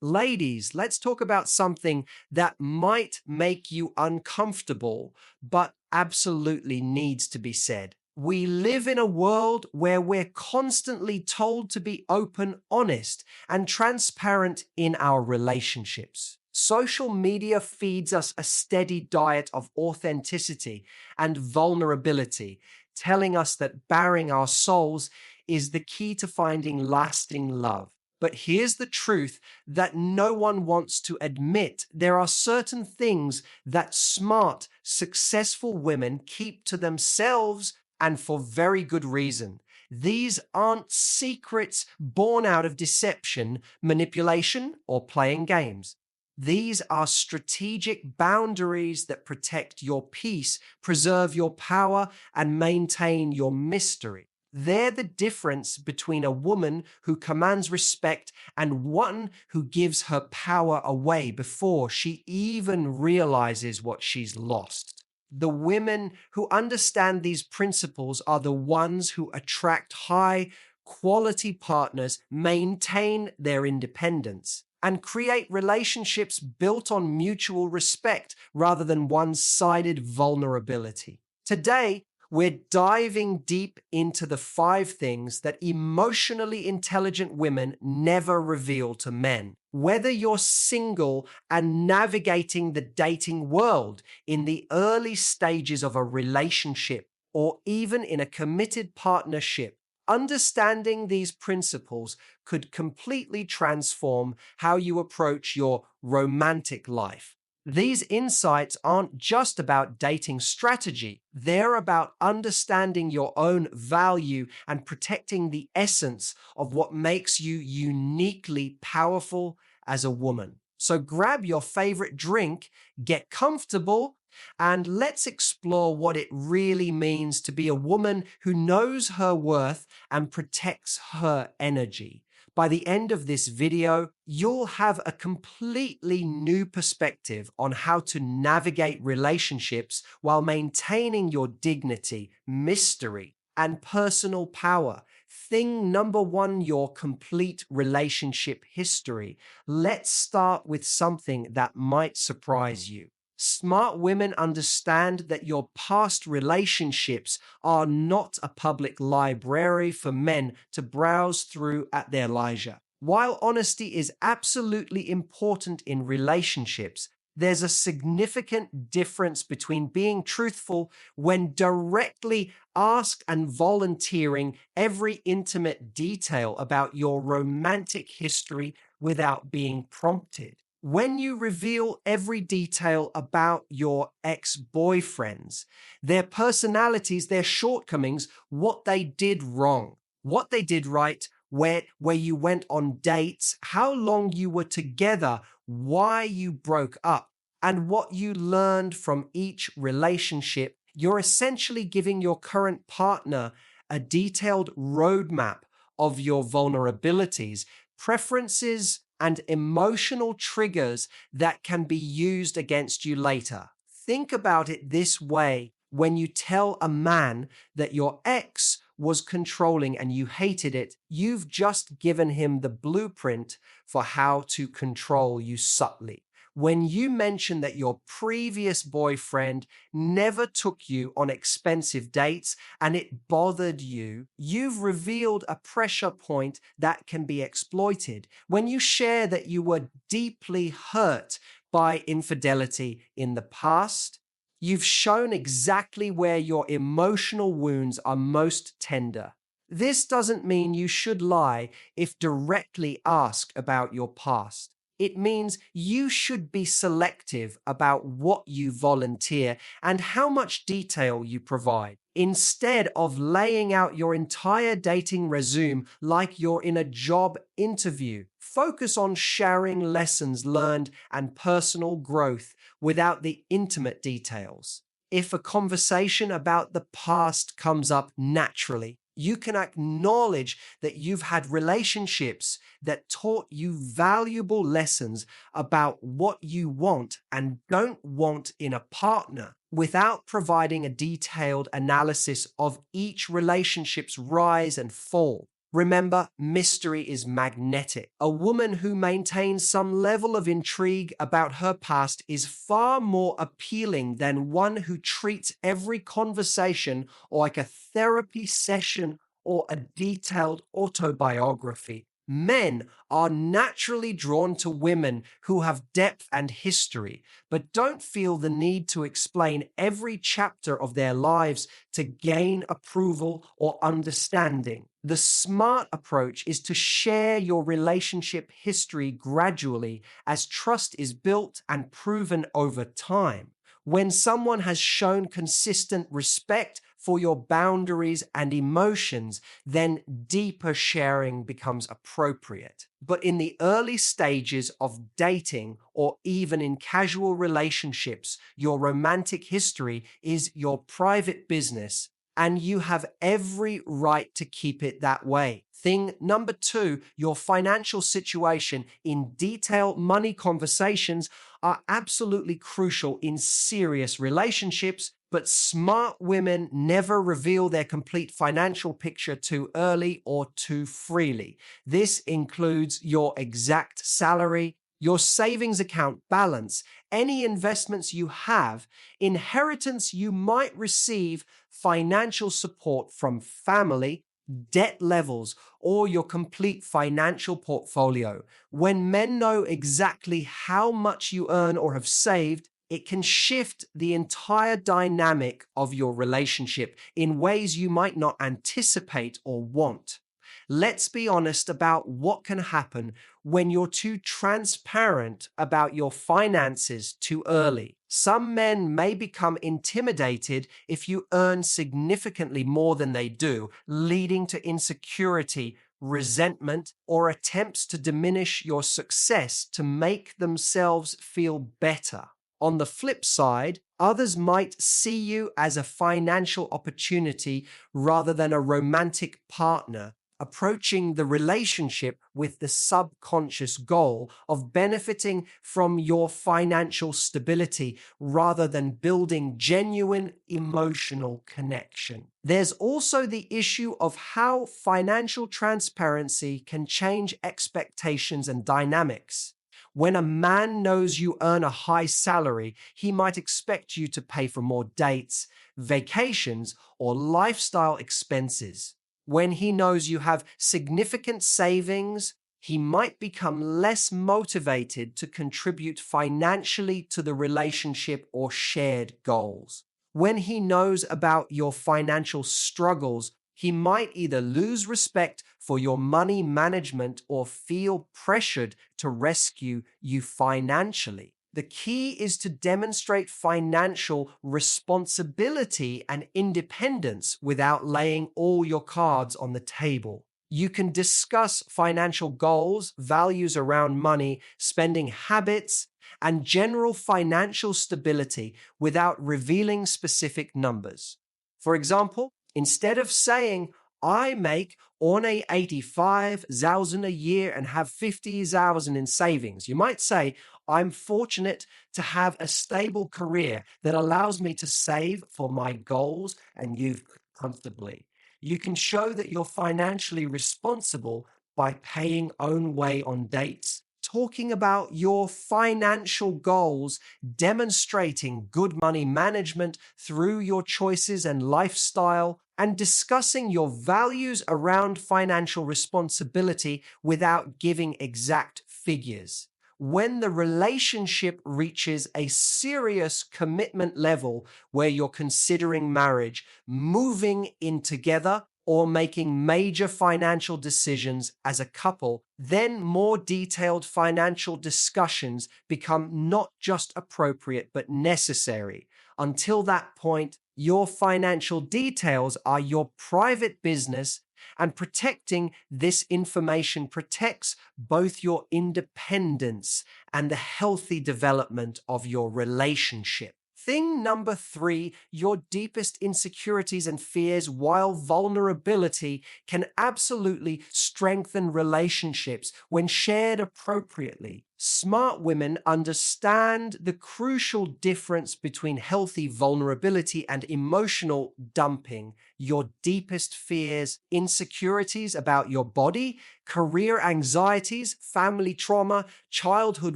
Ladies, let's talk about something that might make you uncomfortable, but absolutely needs to be said. We live in a world where we're constantly told to be open, honest, and transparent in our relationships. Social media feeds us a steady diet of authenticity and vulnerability, telling us that baring our souls is the key to finding lasting love. But here's the truth that no one wants to admit. There are certain things that smart, successful women keep to themselves, and for very good reason. These aren't secrets born out of deception, manipulation, or playing games. These are strategic boundaries that protect your peace, preserve your power, and maintain your mystery. They're the difference between a woman who commands respect and one who gives her power away before she even realizes what she's lost. The women who understand these principles are the ones who attract high quality partners, maintain their independence, and create relationships built on mutual respect rather than one-sided vulnerability. Today, we're diving deep into the 5 things that emotionally intelligent women never reveal to men. Whether you're single and navigating the dating world in the early stages of a relationship or even in a committed partnership, understanding these principles could completely transform how you approach your romantic life. These insights aren't just about dating strategy, they're about understanding your own value and protecting the essence of what makes you uniquely powerful as a woman. So grab your favorite drink, get comfortable, and let's explore what it really means to be a woman who knows her worth and protects her energy. By the end of this video, you'll have a completely new perspective on how to navigate relationships while maintaining your dignity, mystery, and personal power. Thing number 1, your complete relationship history. Let's start with something that might surprise you. Smart women understand that your past relationships are not a public library for men to browse through at their leisure. While honesty is absolutely important in relationships, there's a significant difference between being truthful when directly asked and volunteering every intimate detail about your romantic history without being prompted. When you reveal every detail about your ex-boyfriends, their personalities, their shortcomings, what they did wrong, what they did right, where you went on dates, how long you were together, why you broke up, and what you learned from each relationship, you're essentially giving your current partner a detailed roadmap of your vulnerabilities, preferences, and emotional triggers that can be used against you later. Think about it this way: when you tell a man that your ex was controlling and you hated it, you've just given him the blueprint for how to control you subtly. When you mention that your previous boyfriend never took you on expensive dates and it bothered you, you've revealed a pressure point that can be exploited. When you share that you were deeply hurt by infidelity in the past, you've shown exactly where your emotional wounds are most tender. This doesn't mean you should lie if directly asked about your past. It means you should be selective about what you volunteer and how much detail you provide. Instead of laying out your entire dating resume like you're in a job interview, focus on sharing lessons learned and personal growth without the intimate details. If a conversation about the past comes up naturally, you can acknowledge that you've had relationships that taught you valuable lessons about what you want and don't want in a partner without providing a detailed analysis of each relationship's rise and fall. Remember, mystery is magnetic. A woman who maintains some level of intrigue about her past is far more appealing than one who treats every conversation like a therapy session or a detailed autobiography. Men are naturally drawn to women who have depth and history, but don't feel the need to explain every chapter of their lives to gain approval or understanding. The smart approach is to share your relationship history gradually as trust is built and proven over time. When someone has shown consistent respect for your boundaries and emotions, then deeper sharing becomes appropriate. But in the early stages of dating or even in casual relationships, your romantic history is your private business, and you have every right to keep it that way. Thing number two, your financial situation in detailed money conversations are absolutely crucial in serious relationships, but smart women never reveal their complete financial picture too early or too freely. This includes your exact salary, your savings account balance, any investments you have, inheritance you might receive, financial support from family, debt levels, or your complete financial portfolio. When men know exactly how much you earn or have saved, it can shift the entire dynamic of your relationship in ways you might not anticipate or want. Let's be honest about what can happen when you're too transparent about your finances too early. Some men may become intimidated if you earn significantly more than they do, leading to insecurity, resentment, or attempts to diminish your success to make themselves feel better. On the flip side, others might see you as a financial opportunity rather than a romantic partner, approaching the relationship with the subconscious goal of benefiting from your financial stability rather than building genuine emotional connection. There's also the issue of how financial transparency can change expectations and dynamics. When a man knows you earn a high salary, he might expect you to pay for more dates, vacations, or lifestyle expenses. When he knows you have significant savings, he might become less motivated to contribute financially to the relationship or shared goals. When he knows about your financial struggles, he might either lose respect for your money management or feel pressured to rescue you financially. The key is to demonstrate financial responsibility and independence without laying all your cards on the table. You can discuss financial goals, values around money, spending habits, and general financial stability without revealing specific numbers. For example, instead of saying, I make only 85,000 a year and have 50,000 in savings, you might say, I'm fortunate to have a stable career that allows me to save for my goals and live comfortably. You can show that you're financially responsible by paying own way on dates, talking about your financial goals, demonstrating good money management through your choices and lifestyle, and discussing your values around financial responsibility without giving exact figures. When the relationship reaches a serious commitment level where you're considering marriage, moving in together, or making major financial decisions as a couple, then more detailed financial discussions become not just appropriate but necessary. Until that point, your financial details are your private business, and protecting this information protects both your independence and the healthy development of your relationship. Thing number three, your deepest insecurities and fears, while vulnerability, can absolutely strengthen relationships when shared appropriately. Smart women understand the crucial difference between healthy vulnerability and emotional dumping. Your deepest fears, insecurities about your body, career anxieties, family trauma, childhood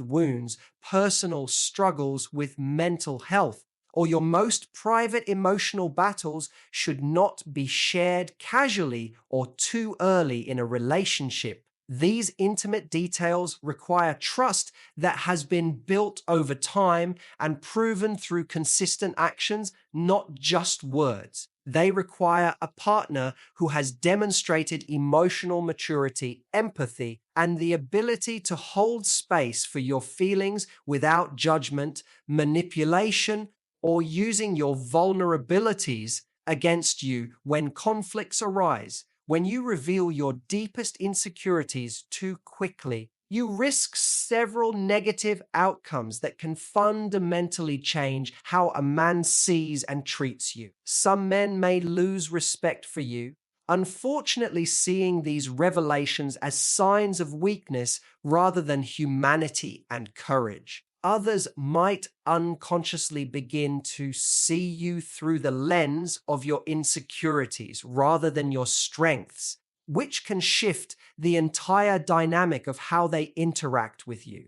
wounds, personal struggles with mental health, or your most private emotional battles should not be shared casually or too early in a relationship. These intimate details require trust that has been built over time and proven through consistent actions, not just words. They require a partner who has demonstrated emotional maturity, empathy, and the ability to hold space for your feelings without judgment, manipulation, or using your vulnerabilities against you when conflicts arise. When you reveal your deepest insecurities too quickly, you risk several negative outcomes that can fundamentally change how a man sees and treats you. Some men may lose respect for you, unfortunately, seeing these revelations as signs of weakness rather than humanity and courage. Others might unconsciously begin to see you through the lens of your insecurities rather than your strengths, which can shift the entire dynamic of how they interact with you.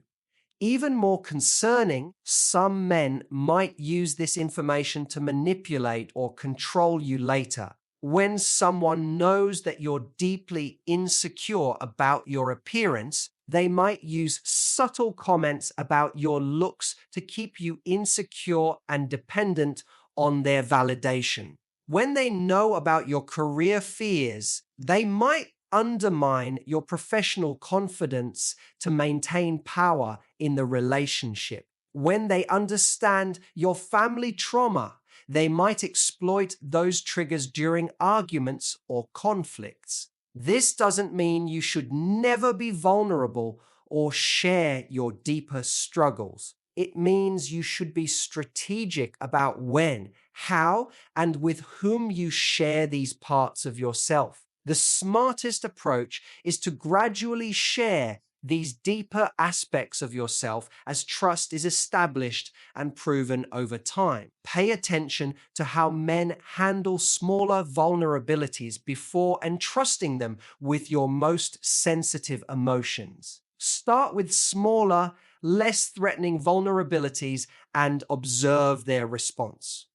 Even more concerning, some men might use this information to manipulate or control you later. When someone knows that you're deeply insecure about your appearance, they might use subtle comments about your looks to keep you insecure and dependent on their validation. When they know about your career fears, they might undermine your professional confidence to maintain power in the relationship. When they understand your family trauma, they might exploit those triggers during arguments or conflicts. This doesn't mean you should never be vulnerable or share your deeper struggles. It means you should be strategic about when, how, and with whom you share these parts of yourself. The smartest approach is to gradually share these deeper aspects of yourself as trust is established and proven over time. Pay attention to how men handle smaller vulnerabilities before entrusting them with your most sensitive emotions. Start with smaller, less threatening vulnerabilities and observe their response.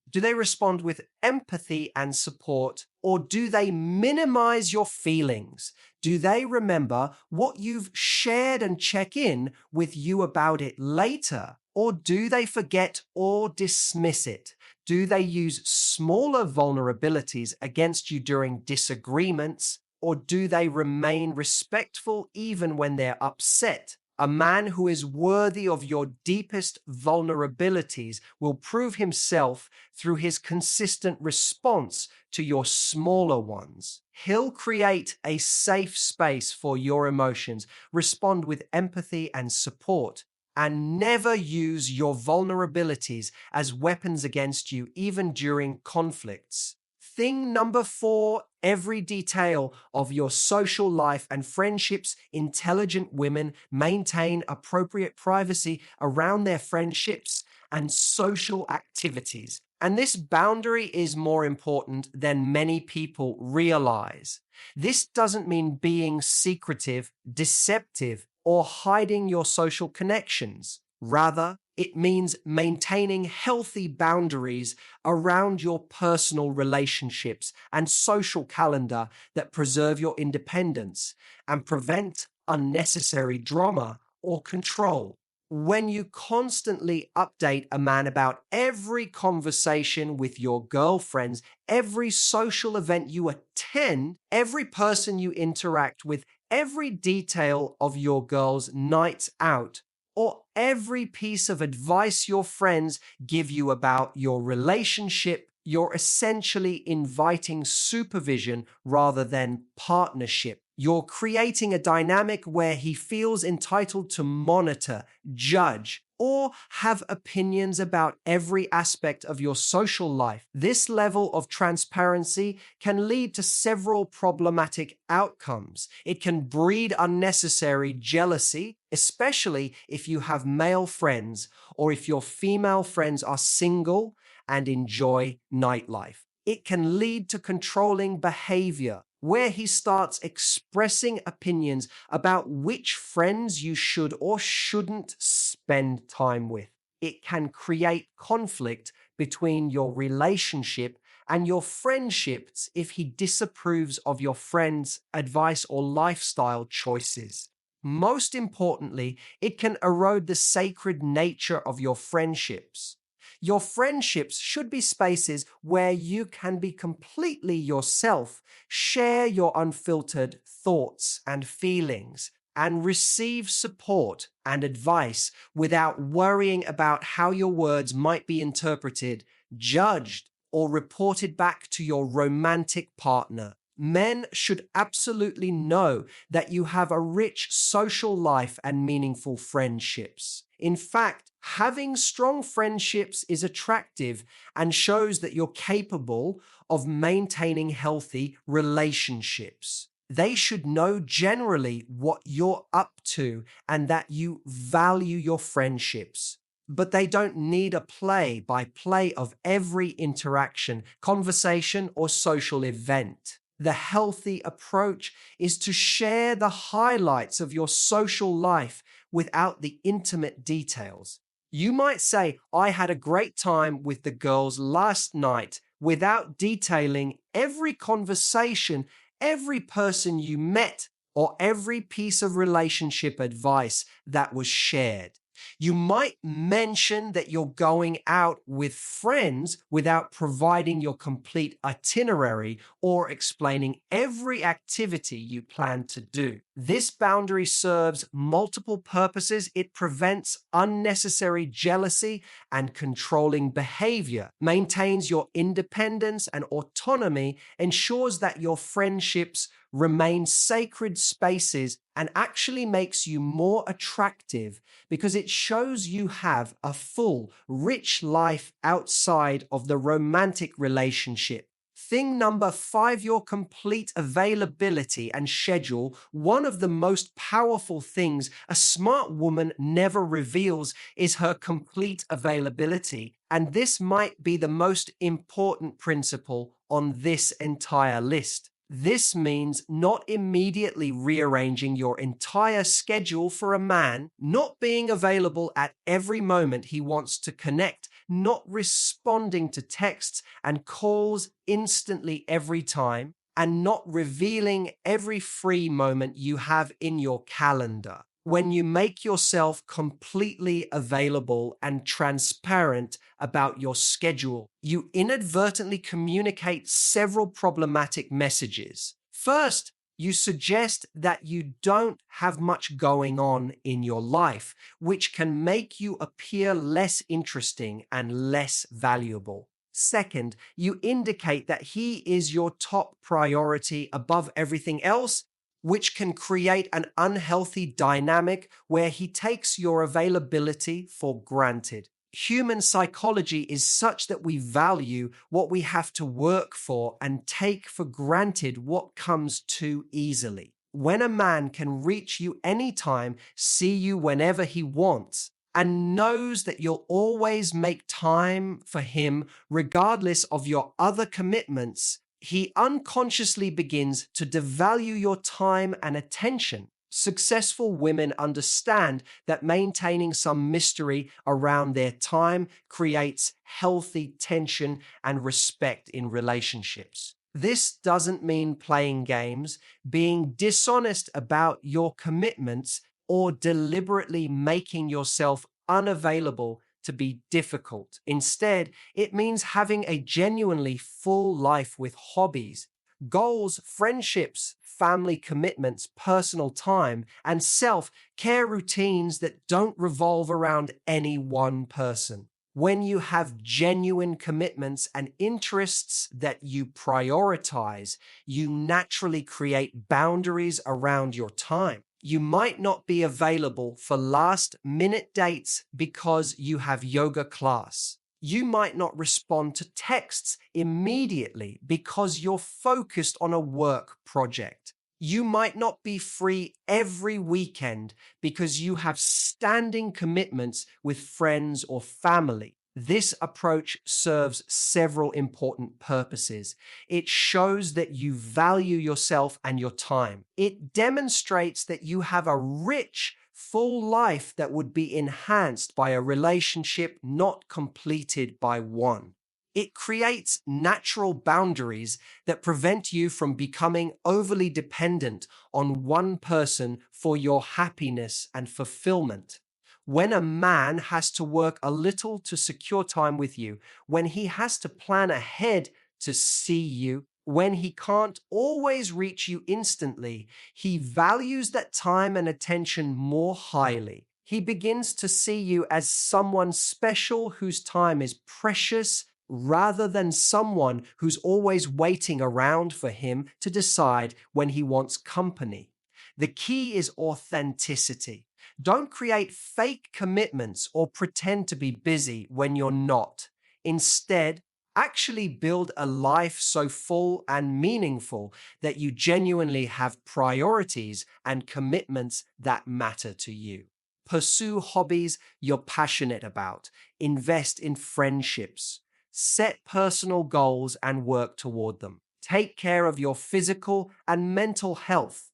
Do they respond with empathy and support, or do they minimize your feelings? Do they remember what you've shared and check in with you about it later? Or do they forget or dismiss it? Do they use smaller vulnerabilities against you during disagreements? Or do they remain respectful even when they're upset? A man who is worthy of your deepest vulnerabilities will prove himself through his consistent response to your smaller ones. He'll create a safe space for your emotions, respond with empathy and support, and never use your vulnerabilities as weapons against you, even during conflicts. Thing number 4, every detail of your social life and friendships. Intelligent women maintain appropriate privacy around their friendships and social activities. And this boundary is more important than many people realize. This doesn't mean being secretive, deceptive, or hiding your social connections. Rather, it means maintaining healthy boundaries around your personal relationships and social calendar that preserve your independence and prevent unnecessary drama or control. When you constantly update a man about every conversation with your girlfriends, every social event you attend, every person you interact with, every detail of your girl's nights out, or every piece of advice your friends give you about your relationship, you're essentially inviting supervision rather than partnership. You're creating a dynamic where he feels entitled to monitor, judge, or have opinions about every aspect of your social life. This level of transparency can lead to several problematic outcomes. It can breed unnecessary jealousy, especially if you have male friends or if your female friends are single and enjoy nightlife. It can lead to controlling behavior, where he starts expressing opinions about which friends you should or shouldn't spend time with. It can create conflict between your relationship and your friendships if he disapproves of your friend's advice or lifestyle choices. Most importantly, it can erode the sacred nature of your friendships. Your friendships should be spaces where you can be completely yourself, share your unfiltered thoughts and feelings, and receive support and advice without worrying about how your words might be interpreted, judged, or reported back to your romantic partner. Men should absolutely know that you have a rich social life and meaningful friendships. In fact, having strong friendships is attractive and shows that you're capable of maintaining healthy relationships. They should know generally what you're up to and that you value your friendships. But they don't need a play-by-play of every interaction, conversation, or social event. The healthy approach is to share the highlights of your social life without the intimate details. You might say, I had a great time with the girls last night, without detailing every conversation, every person you met, or every piece of relationship advice that was shared. You might mention that you're going out with friends without providing your complete itinerary or explaining every activity you plan to do. This boundary serves multiple purposes. It prevents unnecessary jealousy and controlling behavior, maintains your independence and autonomy, ensures that your friendships remain sacred spaces, and actually makes you more attractive because it shows you have a full, rich life outside of the romantic relationship. Thing number 5, your complete availability and schedule. One of the most powerful things a smart woman never reveals is her complete availability. And this might be the most important principle on this entire list. This means not immediately rearranging your entire schedule for a man, not being available at every moment he wants to connect, not responding to texts and calls instantly every time, and not revealing every free moment you have in your calendar. When you make yourself completely available and transparent about your schedule, you inadvertently communicate several problematic messages. First, you suggest that you don't have much going on in your life, which can make you appear less interesting and less valuable. Second, you indicate that he is your top priority above everything else, which can create an unhealthy dynamic where he takes your availability for granted. Human psychology is such that we value what we have to work for and take for granted what comes too easily. When a man can reach you anytime, see you whenever he wants, and knows that you'll always make time for him regardless of your other commitments, he unconsciously begins to devalue your time and attention. Successful women understand that maintaining some mystery around their time creates healthy tension and respect in relationships. This doesn't mean playing games, being dishonest about your commitments, or deliberately making yourself unavailable to be difficult. Instead, it means having a genuinely full life with hobbies, goals, friendships, family commitments, personal time, and self-care routines that don't revolve around any one person. When you have genuine commitments and interests that you prioritize, you naturally create boundaries around your time. You might not be available for last-minute dates because you have yoga class. You might not respond to texts immediately because you're focused on a work project. You might not be free every weekend because you have standing commitments with friends or family. This approach serves several important purposes. It shows that you value yourself and your time. It demonstrates that you have a rich, full life that would be enhanced by a relationship not completed by one. It creates natural boundaries that prevent you from becoming overly dependent on one person for your happiness and fulfillment. When a man has to work a little to secure time with you, when he has to plan ahead to see you, when he can't always reach you instantly, he values that time and attention more highly. He begins to see you as someone special whose time is precious, rather than someone who's always waiting around for him to decide when he wants company. The key is authenticity. Don't create fake commitments or pretend to be busy when you're not. Instead, actually build a life so full and meaningful that you genuinely have priorities and commitments that matter to you. Pursue hobbies you're passionate about. Invest in friendships. Set personal goals and work toward them. Take care of your physical and mental health.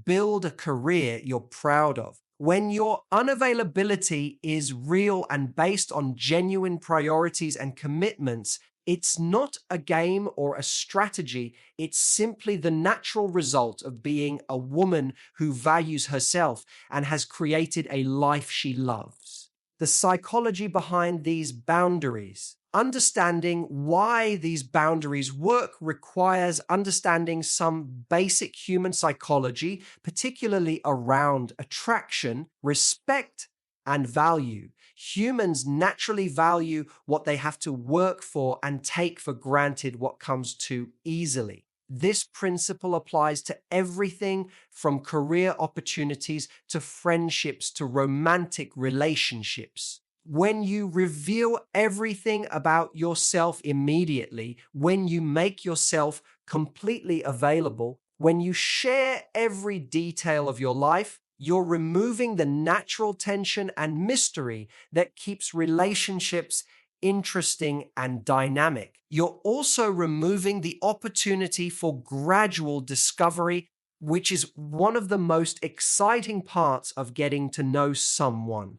Build a career you're proud of. When your unavailability is real and based on genuine priorities and commitments, it's not a game or a strategy. It's simply the natural result of being a woman who values herself and has created a life she loves. The psychology behind these boundaries. Understanding why these boundaries work requires understanding some basic human psychology, particularly around attraction, respect, and value. Humans naturally value what they have to work for and take for granted what comes too easily. This principle applies to everything from career opportunities to friendships to romantic relationships. When you reveal everything about yourself immediately, when you make yourself completely available, when you share every detail of your life, you're removing the natural tension and mystery that keeps relationships interesting and dynamic. You're also removing the opportunity for gradual discovery, which is one of the most exciting parts of getting to know someone.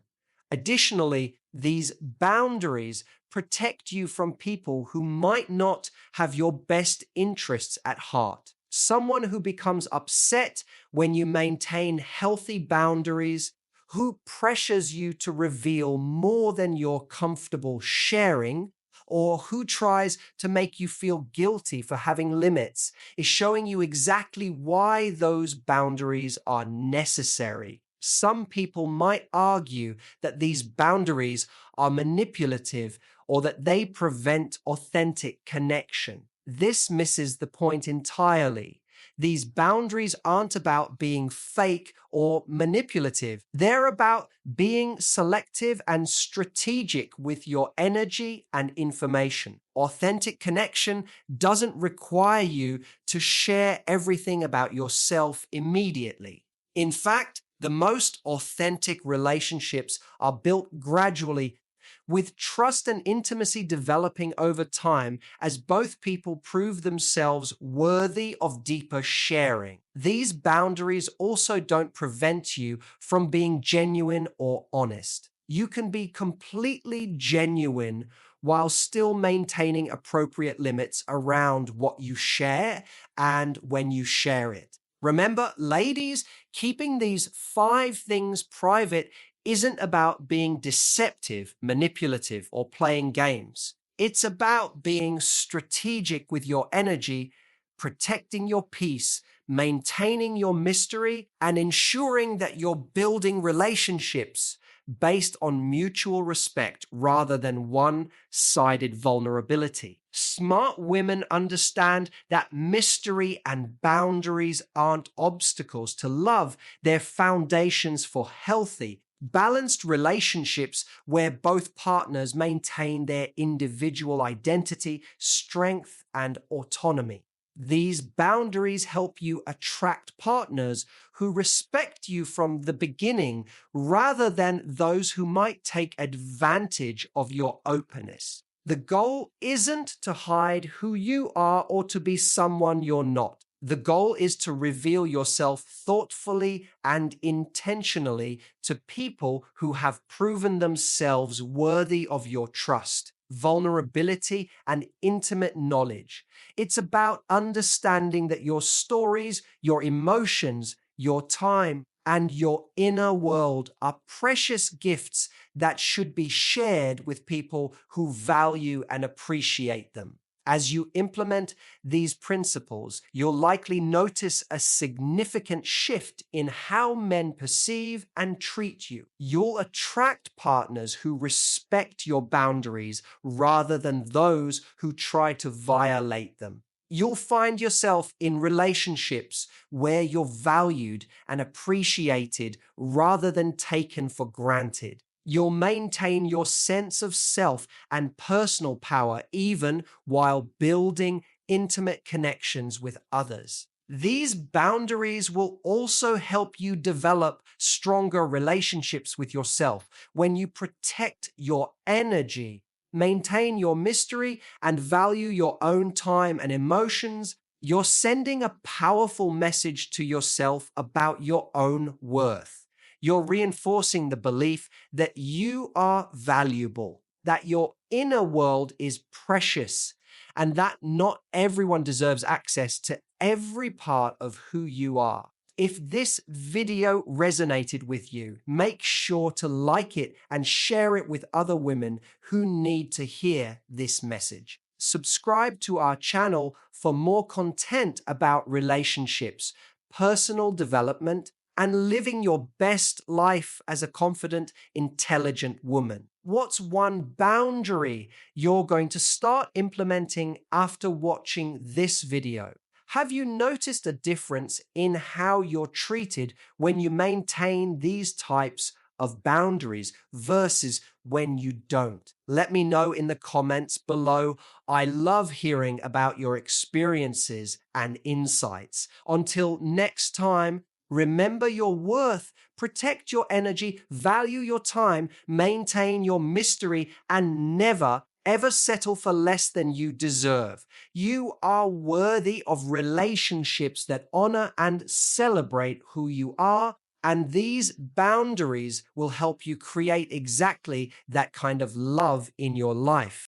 Additionally, these boundaries protect you from people who might not have your best interests at heart. Someone who becomes upset when you maintain healthy boundaries, who pressures you to reveal more than you're comfortable sharing, or who tries to make you feel guilty for having limits, is showing you exactly why those boundaries are necessary. Some people might argue that these boundaries are manipulative or that they prevent authentic connection. This misses the point entirely. These boundaries aren't about being fake or manipulative. They're about being selective and strategic with your energy and information. Authentic connection doesn't require you to share everything about yourself immediately. In fact, the most authentic relationships are built gradually, with trust and intimacy developing over time as both people prove themselves worthy of deeper sharing. These boundaries also don't prevent you from being genuine or honest. You can be completely genuine while still maintaining appropriate limits around what you share and when you share it. Remember, ladies, keeping these 5 things private isn't about being deceptive, manipulative, or playing games. It's about being strategic with your energy, protecting your peace, maintaining your mystery, and ensuring that you're building relationships based on mutual respect rather than one-sided vulnerability. Smart women understand that mystery and boundaries aren't obstacles to love, they're foundations for healthy, balanced relationships where both partners maintain their individual identity, strength, and autonomy. These boundaries help you attract partners who respect you from the beginning rather than those who might take advantage of your openness. The goal isn't to hide who you are or to be someone you're not. The goal is to reveal yourself thoughtfully and intentionally to people who have proven themselves worthy of your trust, vulnerability, and intimate knowledge. It's about understanding that your stories, your emotions, your time, and your inner world are precious gifts that should be shared with people who value and appreciate them. As you implement these principles, you'll likely notice a significant shift in how men perceive and treat you. You'll attract partners who respect your boundaries rather than those who try to violate them. You'll find yourself in relationships where you're valued and appreciated rather than taken for granted. You'll maintain your sense of self and personal power even while building intimate connections with others. These boundaries will also help you develop stronger relationships with yourself when you protect your energy, maintain your mystery, and value your own time and emotions. You're sending a powerful message to yourself about your own worth. You're reinforcing the belief that you are valuable, that your inner world is precious, and that not everyone deserves access to every part of who you are. If this video resonated with you, make sure to like it and share it with other women who need to hear this message. Subscribe to our channel for more content about relationships, personal development, and living your best life as a confident, intelligent woman. What's one boundary you're going to start implementing after watching this video? Have you noticed a difference in how you're treated when you maintain these types of boundaries versus when you don't? Let me know in the comments below. I love hearing about your experiences and insights. Until next time, remember your worth, protect your energy, value your time, maintain your mystery, and never, ever settle for less than you deserve. You are worthy of relationships that honor and celebrate who you are, and these boundaries will help you create exactly that kind of love in your life.